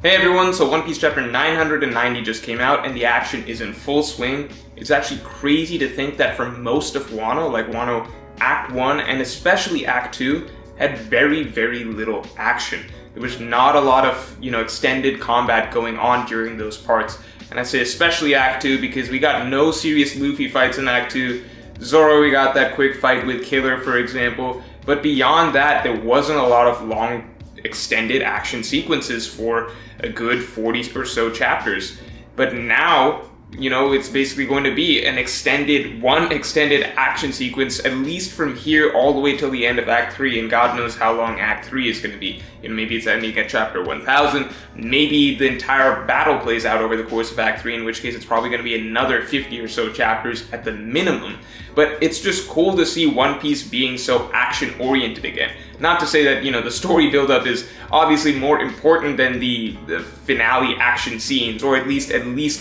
Hey everyone, so One Piece chapter 990 just came out and the action is in full swing. It's actually crazy to think that for most of Wano, like Wano Act 1 and especially Act 2, had very, very little action. There was not a lot of, extended combat going on during those parts. And I say especially Act 2 because we got no serious Luffy fights in Act 2. Zoro, we got that quick fight with Killer, for example. But beyond that, there wasn't a lot of long extended action sequences for a good 40 or so chapters. But now, it's basically going to be one extended action sequence, at least from here all the way till the end of Act 3, and God knows how long Act 3 is going to be. Maybe it's ending at chapter 1000, maybe the entire battle plays out over the course of Act 3, in which case it's probably going to be another 50 or so chapters at the minimum. But it's just cool to see One Piece being so action-oriented again. Not to say that, the story build-up is obviously more important than the finale action scenes, or at least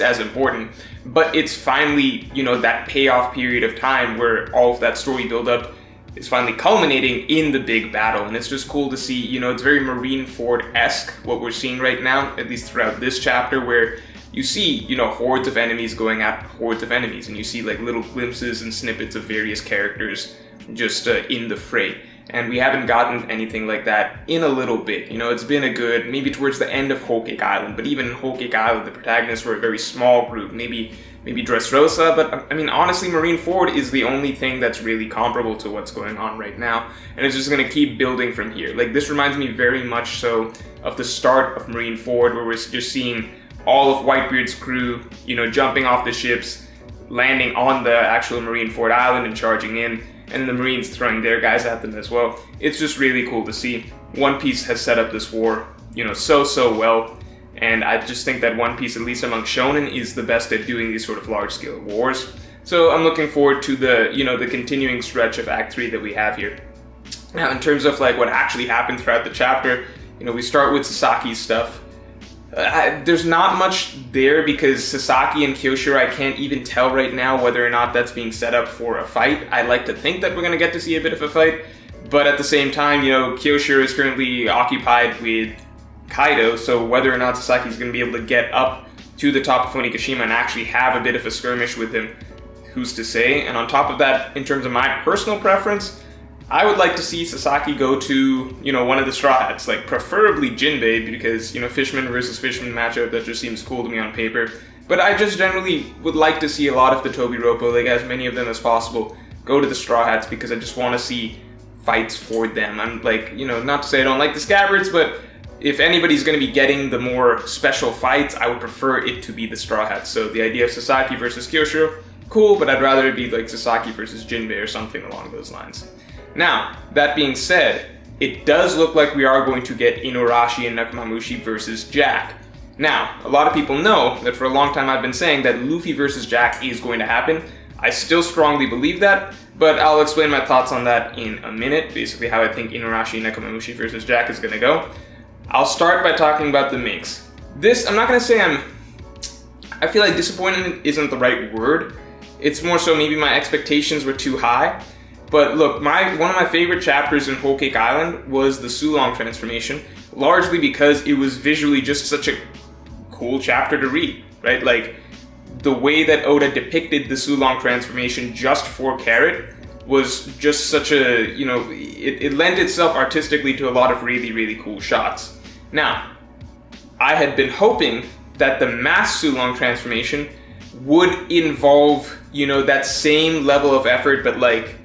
as important, but it's finally, that payoff period of time where all of that story build-up is finally culminating in the big battle, and it's just cool to see, it's very Marineford-esque what we're seeing right now, at least throughout this chapter, where you see, hordes of enemies going after hordes of enemies, and you see like little glimpses and snippets of various characters just in the fray. And we haven't gotten anything like that in a little bit. It's been a good, maybe towards the end of Whole Cake Island, but even in Whole Cake Island, the protagonists were a very small group, maybe Dressrosa, but honestly, Marineford is the only thing that's really comparable to what's going on right now, and it's just going to keep building from here. Like, this reminds me very much so of the start of Marineford, where we're just seeing all of Whitebeard's crew, jumping off the ships, landing on the actual Marineford Island and charging in, and the Marines throwing their guys at them as well. It's just really cool to see. One Piece has set up this war, so well, and I just think that One Piece, at least among shonen, is the best at doing these sort of large-scale wars. So I'm looking forward to the continuing stretch of Act 3 that we have here. Now, in terms of like what actually happened throughout the chapter, we start with Sasaki's stuff. There's not much there because Sasaki and Kyoshiro, I can't even tell right now whether or not that's being set up for a fight. I'd like to think that we're going to get to see a bit of a fight, but at the same time, Kyoshiro is currently occupied with Kaido, so whether or not Sasaki's going to be able to get up to the top of Onigashima and actually have a bit of a skirmish with him, who's to say? And on top of that, in terms of my personal preference, I would like to see Sasaki go to, one of the Straw Hats, like preferably Jinbei, because, Fishman versus Fishman matchup, that just seems cool to me on paper. But I just generally would like to see a lot of the Tobiropo, like as many of them as possible, go to the Straw Hats, because I just want to see fights for them. I'm like, not to say I don't like the Scabbards, but if anybody's going to be getting the more special fights, I would prefer it to be the Straw Hats. So the idea of Sasaki versus Kyoshiro, cool, but I'd rather it be like Sasaki versus Jinbei or something along those lines. Now, that being said, it does look like we are going to get Inuarashi and Nekomamushi versus Jack. Now, a lot of people know that for a long time I've been saying that Luffy versus Jack is going to happen. I still strongly believe that, but I'll explain my thoughts on that in a minute, basically how I think Inuarashi and Nekomamushi versus Jack is going to go. I'll start by talking about the Minks. This, I'm not going to say I feel like disappointed isn't the right word. It's more so maybe my expectations were too high. But look, one of my favorite chapters in Whole Cake Island was the Sulong transformation, largely because it was visually just such a cool chapter to read, right? Like, the way that Oda depicted the Sulong transformation just for Carrot was just such a, it lent itself artistically to a lot of really, really cool shots. Now, I had been hoping that the mass Sulong transformation would involve, that same level of effort, but like,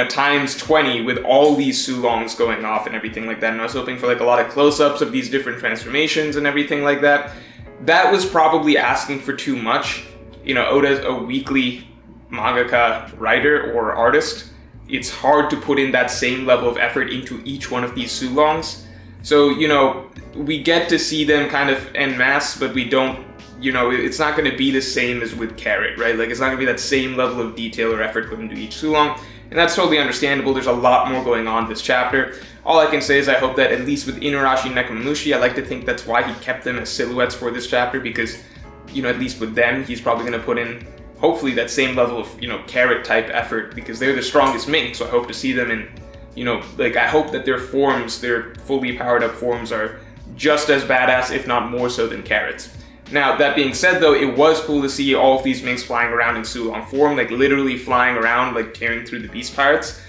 times 20 with all these Sulongs going off and everything like that. And I was hoping for like a lot of close-ups of these different transformations and everything like that. That was probably asking for too much. Oda's a weekly mangaka writer or artist. It's hard to put in that same level of effort into each one of these Sulongs. So, we get to see them kind of en masse, but we don't, it's not going to be the same as with Carrot, right? Like, it's not going to be that same level of detail or effort put into each Sulong. And that's totally understandable. There's a lot more going on this chapter. All I can say is I hope that at least with Inuarashi and Nekomamushi, I like to think that's why he kept them as silhouettes for this chapter, because, at least with them, he's probably going to put in, hopefully, that same level of, Carrot type effort, because they're the strongest Mink, so I hope to see them in, I hope that their forms, their fully powered up forms are, just as badass, if not more so than Carrot's. Now, that being said though, it was cool to see all of these Minks flying around in Sulong form, like literally flying around, like tearing through the Beast Pirates.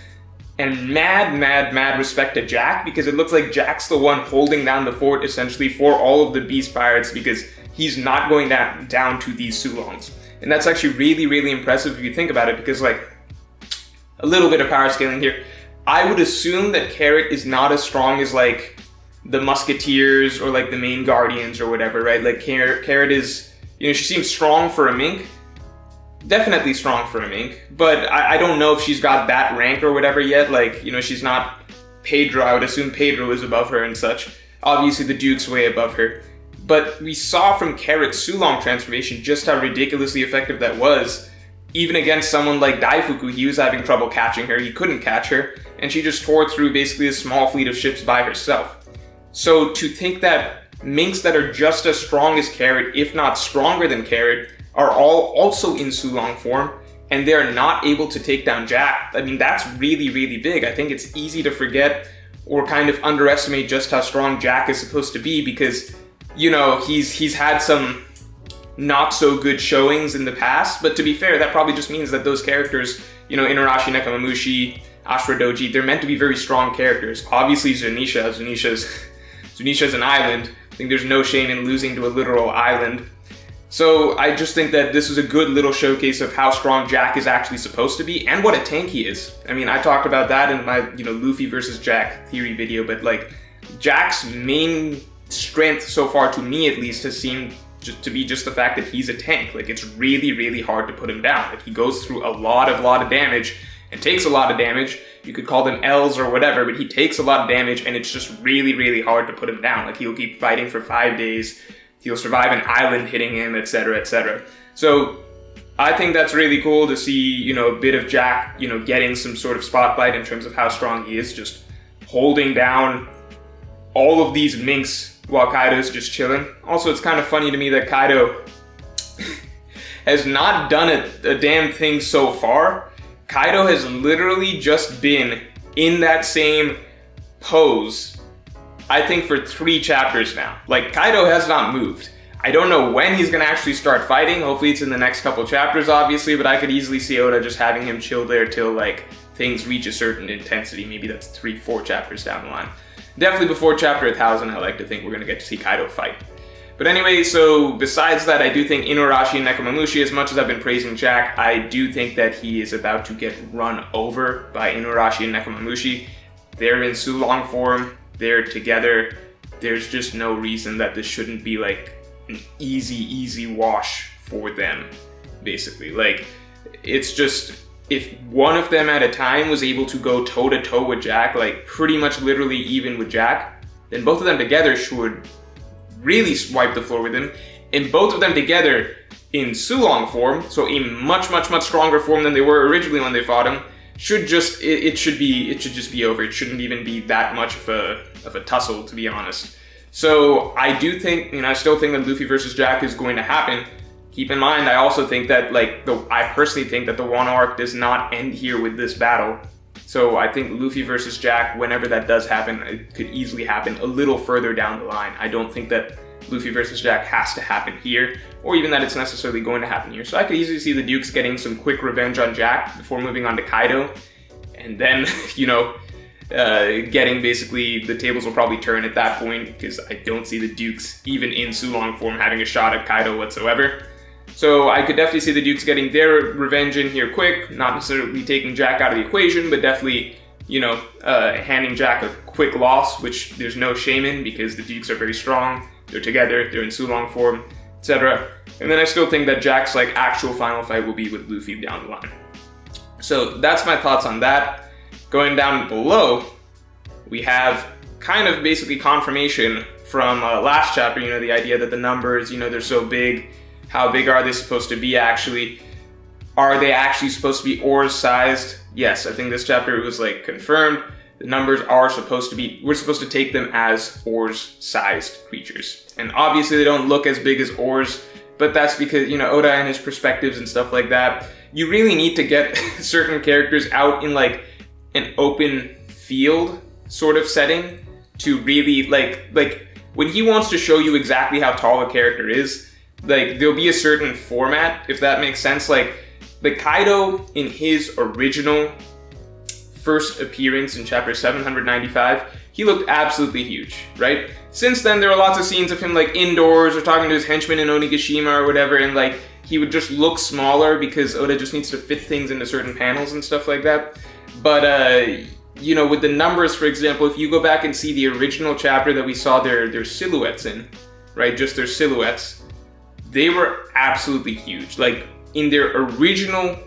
And mad respect to Jack, because it looks like Jack's the one holding down the fort essentially for all of the Beast Pirates, because he's not going down to these Sulongs. And that's actually really impressive if you think about it, because like, a little bit of power scaling here. I would assume that Carrot is not as strong as like the Musketeers or like the main Guardians or whatever, right? Like Carrot is, you know, she seems strong for a Mink. Definitely strong for a Mink, but I don't know if she's got that rank or whatever yet. Like, you know, she's not Pedro. I would assume Pedro is above her and such. Obviously the Duke's way above her. But we saw from Carrot's Sulong transformation just how ridiculously effective that was. Even against someone like Daifuku, he was having trouble catching her. He couldn't catch her, and she just tore through basically a small fleet of ships by herself. So to think that Minks that are just as strong as Carrot, if not stronger than Carrot, are all also in Sulong form, and they're not able to take down Jack, I mean, that's really big. I think it's easy to forget or kind of underestimate just how strong Jack is supposed to be, because, you know, he's had some not so good showings in the past, but to be fair, that probably just means that those characters, you know, Inarashi, Nekamamushi, Ashura Doji, they're meant to be very strong characters. Obviously Zunisha's an island. I think there's no shame in losing to a literal island. So I just think that this is a good little showcase of how strong Jack is actually supposed to be, and what a tank he is. I mean, I talked about that in my, you know, Luffy versus Jack theory video, but like, Jack's main strength so far, to me at least, has seemed to be just the fact that he's a tank. Like, it's really hard to put him down. Like, he goes through a lot of damage and takes a lot of damage. You could call them L's or whatever, but he takes a lot of damage, and it's just really hard to put him down. Like, he'll keep fighting for 5 days, he'll survive an island hitting him, etc. So I think that's really cool to see, you know, a bit of Jack, you know, getting some sort of spotlight in terms of how strong he is, just holding down all of these Minks while Kaido's just chilling. Also, it's kind of funny to me that Kaido has not done a damn thing so far. Kaido has literally just been in that same pose, I think, for 3 chapters now. Like, Kaido has not moved. I don't know when he's gonna actually start fighting. Hopefully it's in the next couple chapters, obviously, but I could easily see Oda just having him chill there till like things reach a certain intensity. Maybe that's 3-4 chapters down the line. Definitely before chapter 1000, I like to think we're going to get to see Kaido fight. But anyway, so besides that, I do think Inuarashi and Nekamamushi, as much as I've been praising Jack, I do think that he is about to get run over by Inuarashi and Nekamamushi. They're in Sulong form, they're together. There's just no reason that this shouldn't be like an easy wash for them, basically. Like, it's just, if one of them at a time was able to go toe-to-toe with Jack, like pretty much literally even with Jack, then both of them together should really wipe the floor with him. And both of them together in Sulong form, so a much stronger form than they were originally when they fought him, should just, it should just be over. It shouldn't even be that much of a tussle, to be honest. So I do think, I still think that Luffy versus Jack is going to happen. Keep in mind, I also think that, I personally think that the Wano arc does not end here with this battle. So I think Luffy versus Jack, whenever that does happen, it could easily happen a little further down the line. I don't think that Luffy versus Jack has to happen here, or even that it's necessarily going to happen here. So I could easily see the Dukes getting some quick revenge on Jack before moving on to Kaido, and then, getting basically, the tables will probably turn at that point, because I don't see the Dukes, even in Sulong form, having a shot at Kaido whatsoever. So I could definitely see the Dukes getting their revenge in here quick, not necessarily taking Jack out of the equation, but definitely, handing Jack a quick loss, which there's no shame in, because the Dukes are very strong, they're together, they're in Sulong form, etc. And then I still think that Jack's actual final fight will be with Luffy down the line. So that's my thoughts on that. Going down below, we have kind of basically confirmation from last chapter, the idea that the numbers, they're so big. How big are they supposed to be actually? Are they actually supposed to be oars sized? Yes, I think this chapter was confirmed. The numbers are supposed to be, we're supposed to take them as oars sized creatures. And obviously they don't look as big as oars, but that's because, Oda and his perspectives and stuff like that, you really need to get certain characters out in an open field sort of setting to really when he wants to show you exactly how tall a character is, like, there'll be a certain format, if that makes sense. Like Kaido in his original first appearance in chapter 795, he looked absolutely huge, right? Since then, there are lots of scenes of him like indoors or talking to his henchmen in Onigashima or whatever, and like he would just look smaller because Oda just needs to fit things into certain panels and stuff like that. But you know, with the numbers, for example, if you go back and see the original chapter that we saw their silhouettes in, right, just their silhouettes, they were absolutely huge. Like in their original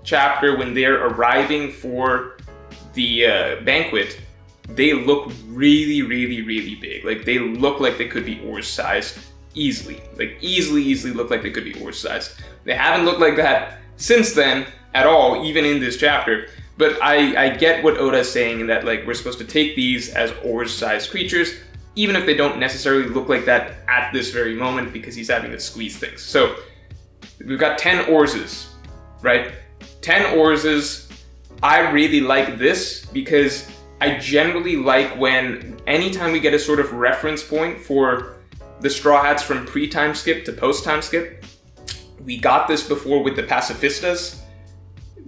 chapter, when they're arriving for the banquet, they look really, really, really big. Like they look like they could be oars sized easily. Like easily look like they could be oars sized. They haven't looked like that since then at all, even in this chapter. But I get what Oda is saying in that like we're supposed to take these as oars sized creatures, even if they don't necessarily look like that at this very moment, because he's having to squeeze things. So we've got 10 oarses, right? 10 oarses. I really like this because I generally like when anytime we get a sort of reference point for the Straw Hats from pre-time skip to post-time skip. We got this before with the Pacifistas.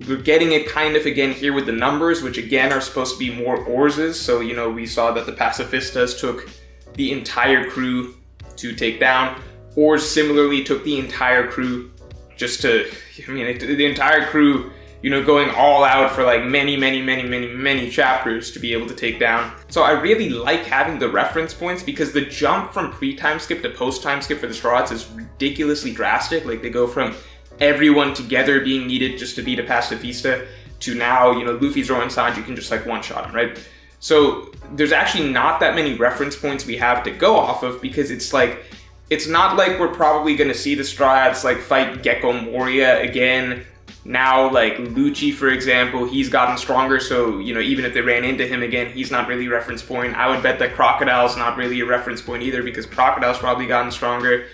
We're getting it kind of again here with the numbers, which again are supposed to be more oarses. So, you know, we saw that the Pacifistas took the entire crew to take down. Oars similarly took the entire crew just to, the entire crew, you know, going all out for like many chapters to be able to take down. So I really like having the reference points because the jump from pre-time skip to post-time skip for the Straw Hats is ridiculously drastic. Like they go from everyone together being needed just to beat a pacifista to now, you know, Luffy throwing Sanji can just like one-shot him, right? So there's actually not that many reference points we have to go off of because it's like, it's not like we're probably going to see the Straw Hats like fight Gecko Moria again. Now, like Lucci, for example, he's gotten stronger, so, you know, even if they ran into him again, he's not really a reference point. I would bet that Crocodile's not really a reference point either because Crocodile's probably gotten stronger.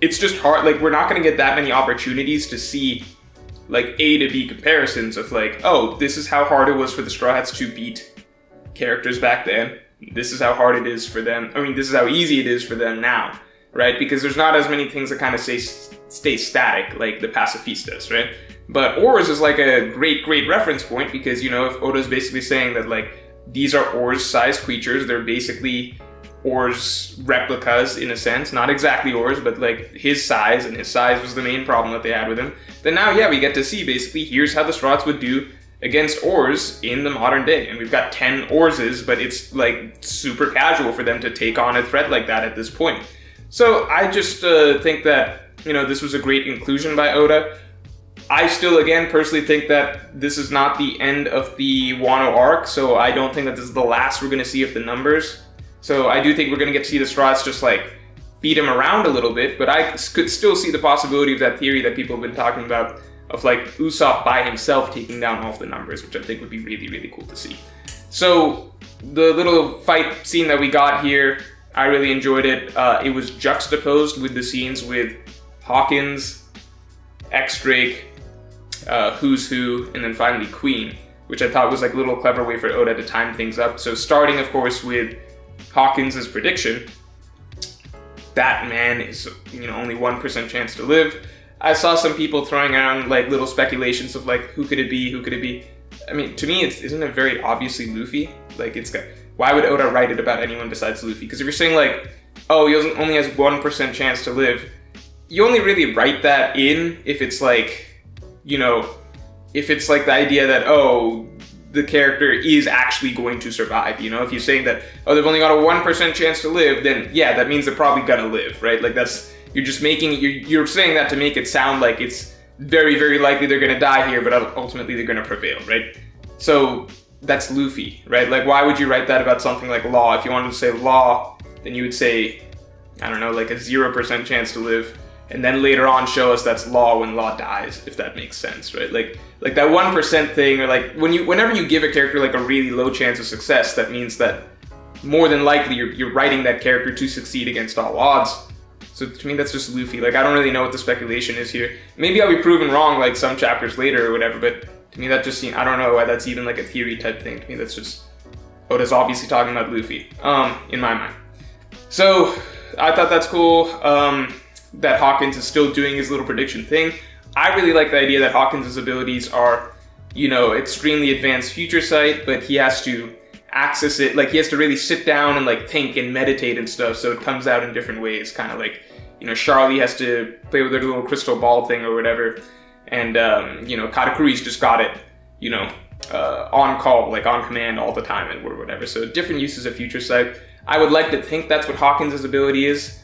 It's just hard, like, we're not going to get that many opportunities to see, like, A to B comparisons of, like, oh, this is how hard it was for the Straw Hats to beat characters back then. This is how hard it is for them. I mean, this is how easy it is for them now, right? Because there's not as many things that kind of stay static, like the Pacifistas, right? But oars is like a great reference point because, you know, if Oda's basically saying that, like, these are oars-sized creatures, they're basically oars replicas in a sense, not exactly oars, but like his size, and his size was the main problem that they had with him, then now, yeah, we get to see basically here's how the Straw Hats would do against oars in the modern day. And we've got 10 oarses, but it's like super casual for them to take on a threat like that at this point. So I just think that, you know, this was a great inclusion by Oda. I still, again, personally think that this is not the end of the Wano arc, so I don't think that this is the last we're going to see of the numbers. So I do think we're going to get to see the Straw Hats just, like, beat him around a little bit, but I could still see the possibility of that theory that people have been talking about of, like, Usopp by himself taking down all of the numbers, which I think would be really cool to see. So the little fight scene that we got here, I really enjoyed it. It was juxtaposed with the scenes with Hawkins, X-Drake, Who's Who, and then finally Queen, which I thought was like a little clever way for Oda to time things up. So starting, of course, with Hawkins' prediction, that man is, you know, only 1% chance to live. I saw some people throwing around like little speculations of like, who could it be? I mean, to me, isn't it very obviously Luffy? Like, why would Oda write it about anyone besides Luffy? Because if you're saying like, oh, he only has 1% chance to live, you only really write that in if it's like, you know, if it's like the idea that, oh, the character is actually going to survive, you know? If you're saying that, oh, they've only got a 1% chance to live, then yeah, that means they're probably gonna live, right? Like you're just making, you're saying that to make it sound like it's very likely they're gonna die here, but ultimately they're gonna prevail, right? So that's Luffy, right? Like, why would you write that about something like Law? If you wanted to say Law, then you would say, I don't know, like a 0% chance to live, and then later on show us that's Law when Law dies, if that makes sense, right? Like that 1% thing, or like whenever you give a character like a really low chance of success, that means that more than likely you're writing that character to succeed against all odds. So to me, that's just Luffy. Like, I don't really know what the speculation is here. Maybe I'll be proven wrong like some chapters later or whatever, but to me that just seems, I don't know why that's even like a theory type thing. To me, that's just, Oda's obviously talking about Luffy, in my mind. So I thought that's cool that Hawkins is still doing his little prediction thing. I really like the idea that Hawkins' abilities are, extremely advanced future sight, but he has to access it, like he has to really sit down and like think and meditate and stuff, so it comes out in different ways, kind of like, Charlie has to play with her little crystal ball thing or whatever, and, Katakuri's just got it, on call, like on command all the time or whatever, so different uses of future sight. I would like to think that's what Hawkins' ability is,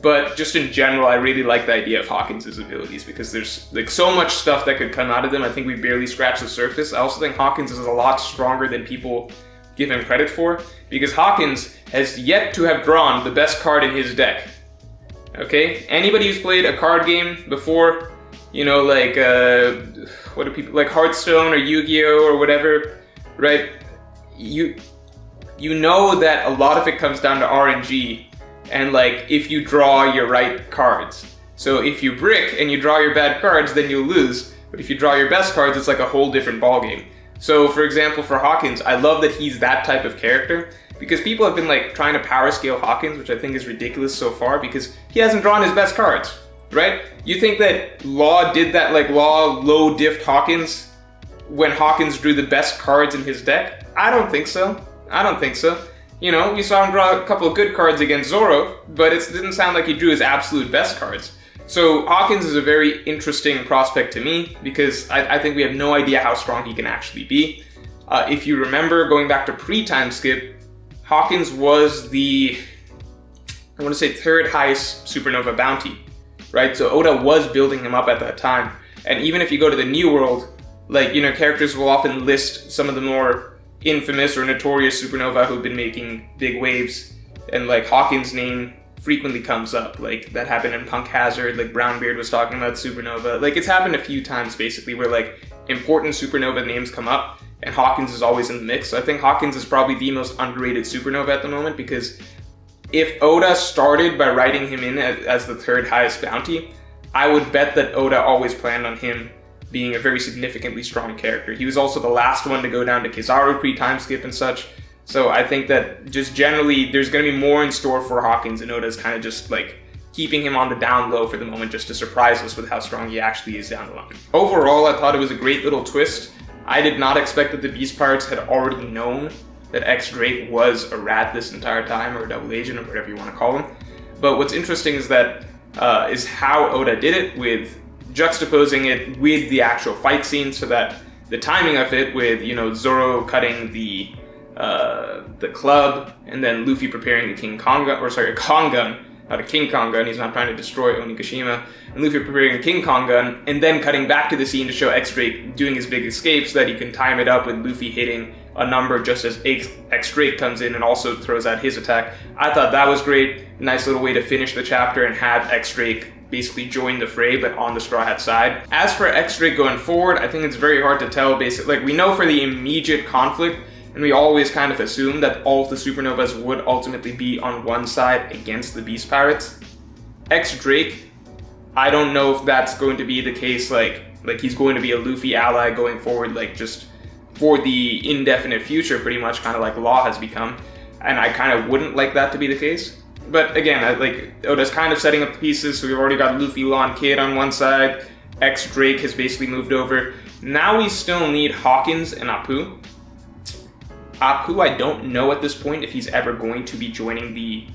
but just in general, I really like the idea of Hawkins' abilities because there's like so much stuff that could come out of them. I think we barely scratched the surface. I also think Hawkins is a lot stronger than people give him credit for, because Hawkins has yet to have drawn the best card in his deck. Okay? Anybody who's played a card game before, what do people, like Hearthstone or Yu-Gi-Oh! Or whatever, right? You know that a lot of it comes down to RNG, and like if you draw your right cards. So if you brick and you draw your bad cards, then you'll lose. But if you draw your best cards, it's like a whole different ballgame. So for example, for Hawkins, I love that he's that type of character, because people have been like trying to power scale Hawkins, which I think is ridiculous so far, because he hasn't drawn his best cards, right? You think that Law did that, like Law low diffed Hawkins when Hawkins drew the best cards in his deck? I don't think so. We saw him draw a couple of good cards against Zoro, but it didn't sound like he drew his absolute best cards. So Hawkins is a very interesting prospect to me, because I think we have no idea how strong he can actually be. If you remember, going back to pre-time skip, Hawkins was the, I want to say, third highest Supernova bounty, right? So Oda was building him up at that time. And even if you go to the New World, characters will often list some of the more infamous or notorious Supernova who've been making big waves, and like Hawkins' name frequently comes up. Like that happened in Punk Hazard, like Brownbeard was talking about Supernova. Like it's happened a few times basically where like important Supernova names come up and Hawkins is always in the mix. So I think Hawkins is probably the most underrated Supernova at the moment, because if Oda started by writing him in as the third highest bounty, I would bet that Oda always planned on him being a very significantly strong character. He was also the last one to go down to Kizaru pre-time skip and such. So I think that just generally there's going to be more in store for Hawkins, and Oda's kind of just like keeping him on the down low for the moment just to surprise us with how strong he actually is down the line. Overall, I thought it was a great little twist. I did not expect that the Beast Pirates had already known that X-Drake was a rat this entire time, or a double agent, or whatever you want to call him. But what's interesting is that is how Oda did it, with juxtaposing it with the actual fight scene, so that the timing of it with, Zoro cutting the club, and then Luffy preparing the Kong gun, not a King Kong gun, he's not trying to destroy Onigashima, and Luffy preparing a King Kong gun, and then cutting back to the scene to show X-Drake doing his big escape so that he can time it up with Luffy hitting a number just as X-Drake comes in and also throws out his attack. I thought that was great. Nice little way to finish the chapter and have X-Drake basically join the fray, but on the Straw Hat side. As for X-Drake going forward, I think it's very hard to tell. Basically, like, we know for the immediate conflict, and we always kind of assume that all of the Supernovas would ultimately be on one side against the Beast Pirates. X-Drake, I don't know if that's going to be the case, like he's going to be a Luffy ally going forward, like just for the indefinite future, pretty much, kind of like Law has become. And I kind of wouldn't like that to be the case. But again, Oda's kind of setting up the pieces, so we've already got Luffy, Law, and Kid on one side. X-Drake has basically moved over. Now we still need Hawkins and Apu. Apu, I don't know at this point if he's ever going to be joining the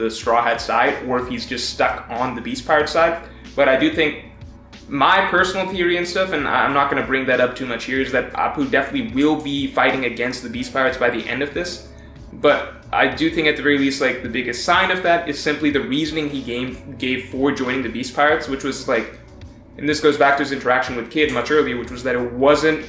Straw Hat side, or if he's just stuck on the Beast Pirate side. But I do think, my personal theory and stuff, and I'm not going to bring that up too much here, is that Apu definitely will be fighting against the Beast Pirates by the end of this. But I do think at the very least, like, the biggest sign of that is simply the reasoning he gave for joining the Beast Pirates, which was like, and this goes back to his interaction with Kid much earlier, which was that it wasn't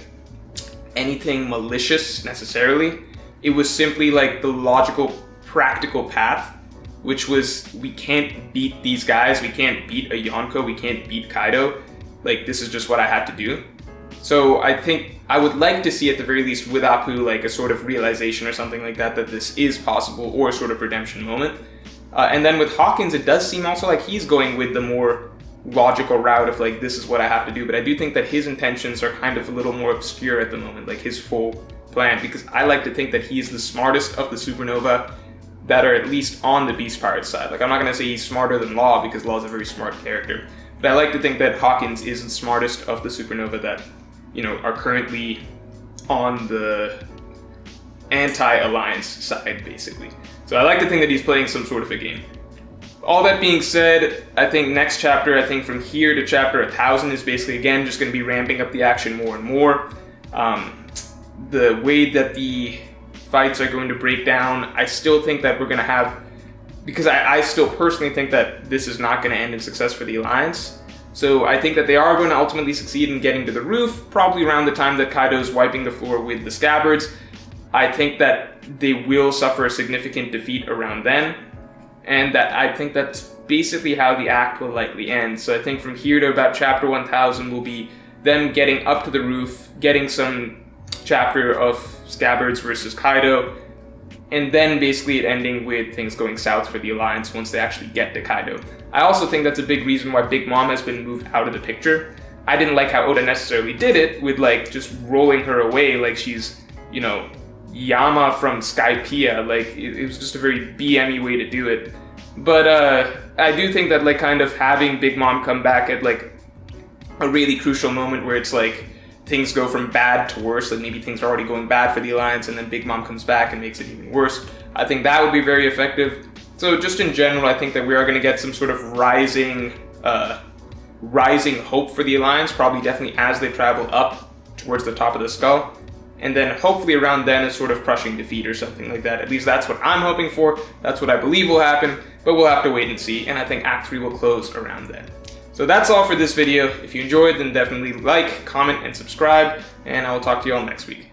anything malicious necessarily. It was simply like the logical, practical path, which was, we can't beat these guys, we can't beat a Yonko, we can't beat Kaido. Like, this is just what I had to do. So I think I would like to see at the very least with Apu like a sort of realization or something like that this is possible, or a sort of redemption moment. And then with Hawkins, it does seem also like he's going with the more logical route of like, this is what I have to do. But I do think that his intentions are kind of a little more obscure at the moment, like his full plan, because I like to think that he's the smartest of the Supernova, that are at least on the Beast Pirate side. Like, I'm not going to say he's smarter than Law, because Law's a very smart character. But I like to think that Hawkins is the smartest of the Supernova that, you know, are currently on the anti-alliance side, basically. So I like to think that he's playing some sort of a game. All that being said, I think next chapter, I think from here to chapter 1000 is basically, again, just going to be ramping up the action more and more. The way that the fights are going to break down, I still think that we're going to have, because I still personally think that this is not going to end in success for the Alliance. So I think that they are going to ultimately succeed in getting to the roof, probably around the time that Kaido's wiping the floor with the Scabbards. I think that they will suffer a significant defeat around then, and that I think that's basically how the act will likely end. So I think from here to about chapter 1000 will be them getting up to the roof, getting some chapter of Scabbards versus Kaido, and then basically it ending with things going south for the Alliance once they actually get to Kaido. I also think that's a big reason why Big Mom has been moved out of the picture. I didn't like how Oda necessarily did it, with like just rolling her away like she's, you know, Yama from Skypiea. Like, it was just a very BM-y way to do it. But I do think that like kind of having Big Mom come back at like a really crucial moment where it's like things go from bad to worse, like maybe things are already going bad for the Alliance and then Big Mom comes back and makes it even worse. I think that would be very effective. So just in general, I think that we are going to get some sort of rising hope for the Alliance, probably definitely as they travel up towards the top of the skull. And then hopefully around then a sort of crushing defeat or something like that. At least that's what I'm hoping for. That's what I believe will happen, but we'll have to wait and see. And I think Act 3 will close around then. So that's all for this video. If you enjoyed, then definitely like, comment, and subscribe. And I will talk to you all next week.